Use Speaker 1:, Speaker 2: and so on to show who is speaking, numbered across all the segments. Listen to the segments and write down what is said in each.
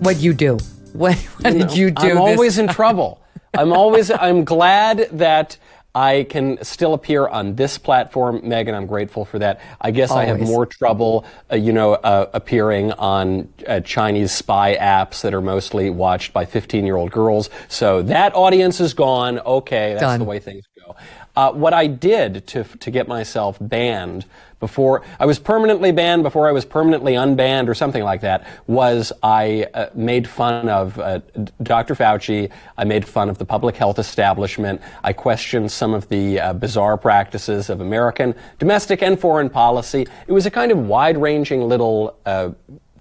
Speaker 1: What'd you do? What did you do?
Speaker 2: I'm always in trouble. I'm glad that I can still appear on this platform, Megyn. I'm grateful for that. I guess always. I have more trouble, appearing on Chinese spy apps that are mostly watched by 15-year-old girls. So that audience is gone. Okay, that's Done. The way things go. What I did to get myself banned before I was permanently banned, before I was permanently unbanned or something like that, was I made fun of Dr. Fauci. I made fun of the public health establishment. I questioned some of the bizarre practices of American domestic and foreign policy. It was a kind of wide-ranging little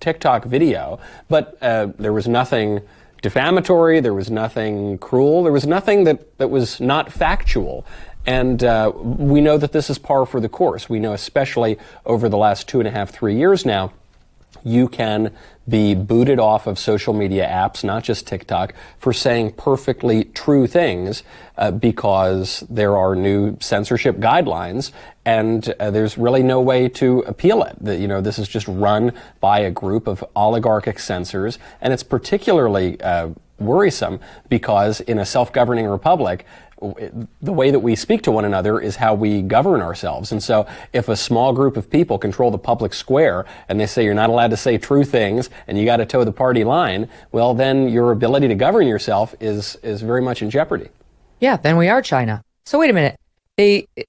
Speaker 2: TikTok video, but there was nothing defamatory. There was nothing cruel. There was nothing that was not factual. And we know that this is par for the course. We know, especially over the last 2.5, 3 years now, you can be booted off of social media apps, not just TikTok, for saying perfectly true things because there are new censorship guidelines, and there's really no way to appeal it. This is just run by a group of oligarchic censors, and it's particularly worrisome because in a self-governing republic, the way that we speak to one another is how we govern ourselves. And so if a small group of people control the public square and they say you're not allowed to say true things and you got to toe the party line, well, then your ability to govern yourself is very much in jeopardy.
Speaker 1: Yeah, then we are China. So wait a minute.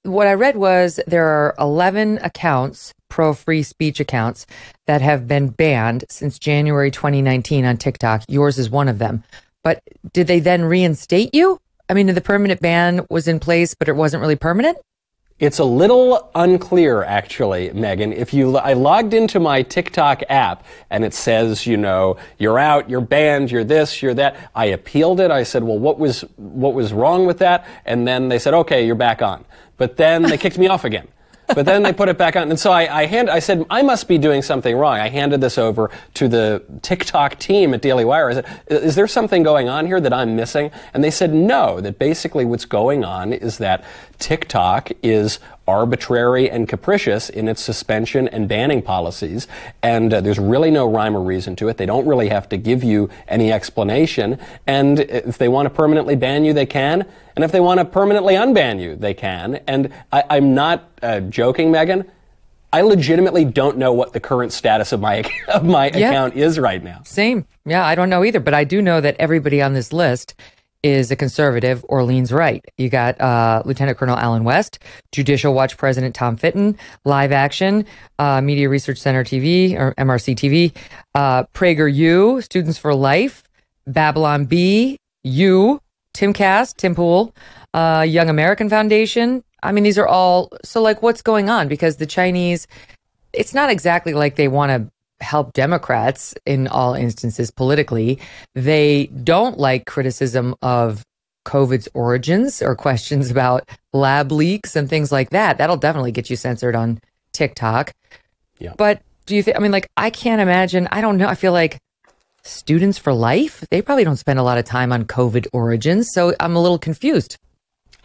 Speaker 1: What I read was there are 11 accounts, pro-free speech accounts, that have been banned since January 2019 on TikTok. Yours is one of them. But did they then reinstate you? I mean, the permanent ban was in place, but it wasn't really permanent?
Speaker 2: It's a little unclear, actually, Megyn. I logged into my TikTok app, and it says, you're out, you're banned, you're this, you're that. I appealed it. I said, well, what was wrong with that? And then they said, okay, you're back on. But then they kicked me off again. But then they put it back on. And so I said, I must be doing something wrong. I handed this over to the TikTok team at Daily Wire. I said, is there something going on here that I'm missing? And they said, no, that basically what's going on is that TikTok is arbitrary and capricious in its suspension and banning policies, and there's really no rhyme or reason to it. They don't really have to give you any explanation, and if they want to permanently ban you, they can, and if they want to permanently unban you, they can. And I'm not joking, Megyn. I legitimately don't know what the current status of my account is right now.
Speaker 1: Same. Yeah, I don't know either, but I do know that everybody on this list is a conservative or leans right. You got Lieutenant Colonel Alan West, Judicial Watch President Tom Fitton, Live Action, Media Research Center TV, or MRC TV, PragerU, Students for Life, Babylon Bee, You, Timcast, Tim Pool, Young American Foundation. I mean, these are all, so like what's going on? Because the Chinese, it's not exactly like they want to help Democrats in all instances politically. They don't like criticism of COVID's origins or questions about lab leaks and things like that. That'll definitely get you censored on TikTok.
Speaker 2: Yeah.
Speaker 1: But do you think, I can't imagine, I don't know, I feel like Students for Life, they probably don't spend a lot of time on COVID origins. So I'm a little confused.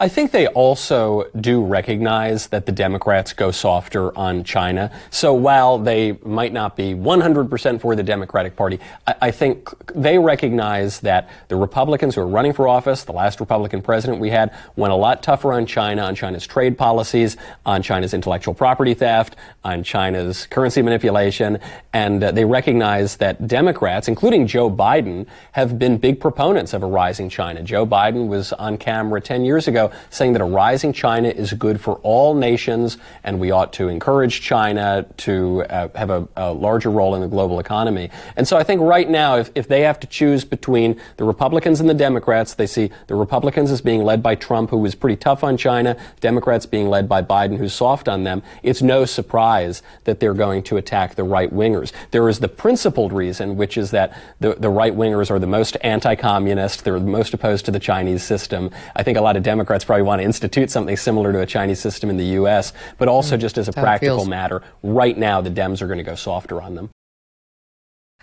Speaker 2: I think they also do recognize that the Democrats go softer on China. So while they might not be 100% for the Democratic Party, I think they recognize that the Republicans who are running for office, the last Republican president we had, went a lot tougher on China's trade policies, on China's intellectual property theft, on China's currency manipulation. And they recognize that Democrats, including Joe Biden, have been big proponents of a rising China. Joe Biden was on camera 10 years ago saying that a rising China is good for all nations, and we ought to encourage China to have a larger role in the global economy. And so I think right now, if they have to choose between the Republicans and the Democrats, they see the Republicans as being led by Trump, who was pretty tough on China, Democrats being led by Biden, who's soft on them. It's no surprise that they're going to attack the right-wingers. There is the principled reason, which is that the right-wingers are the most anti-communist, they're the most opposed to the Chinese system. I think a lot of Democrats probably want to institute something similar to a Chinese system in the U.S., but also just as a practical matter, right now the Dems are going to go softer on them.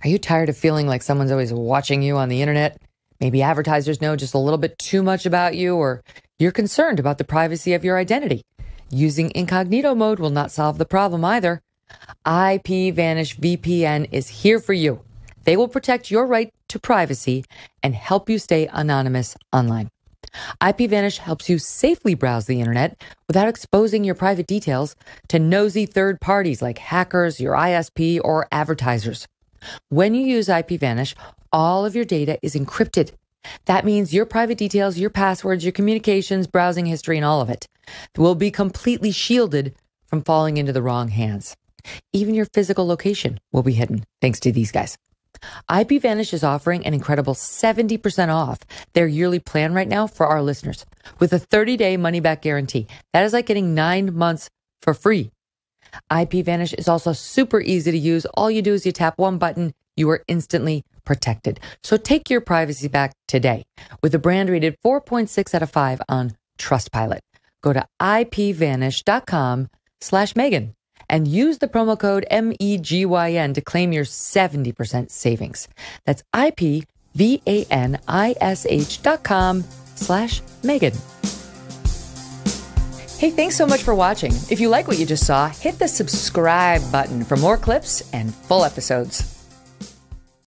Speaker 1: Are you tired of feeling like someone's always watching you on the internet? Maybe advertisers know just a little bit too much about you, or you're concerned about the privacy of your identity. Using incognito mode will not solve the problem either. IPVanish VPN is here for you. They will protect your right to privacy and help you stay anonymous online. IPVanish helps you safely browse the internet without exposing your private details to nosy third parties like hackers, your ISP, or advertisers. When you use IPVanish, all of your data is encrypted. That means your private details, your passwords, your communications, browsing history, and all of it will be completely shielded from falling into the wrong hands. Even your physical location will be hidden thanks to these guys. IPVanish is offering an incredible 70% off their yearly plan right now for our listeners with a 30-day money-back guarantee. That is like getting 9 months for free. IPVanish is also super easy to use. All you do is you tap one button, you are instantly protected. So take your privacy back today with a brand rated 4.6 out of 5 on Trustpilot. Go to ipvanish.com/Megyn and use the promo code MEGYN to claim your 70% savings. That's ipvanish.com/Megyn. Hey, thanks so much for watching. If you like what you just saw, hit the subscribe button for more clips and full episodes.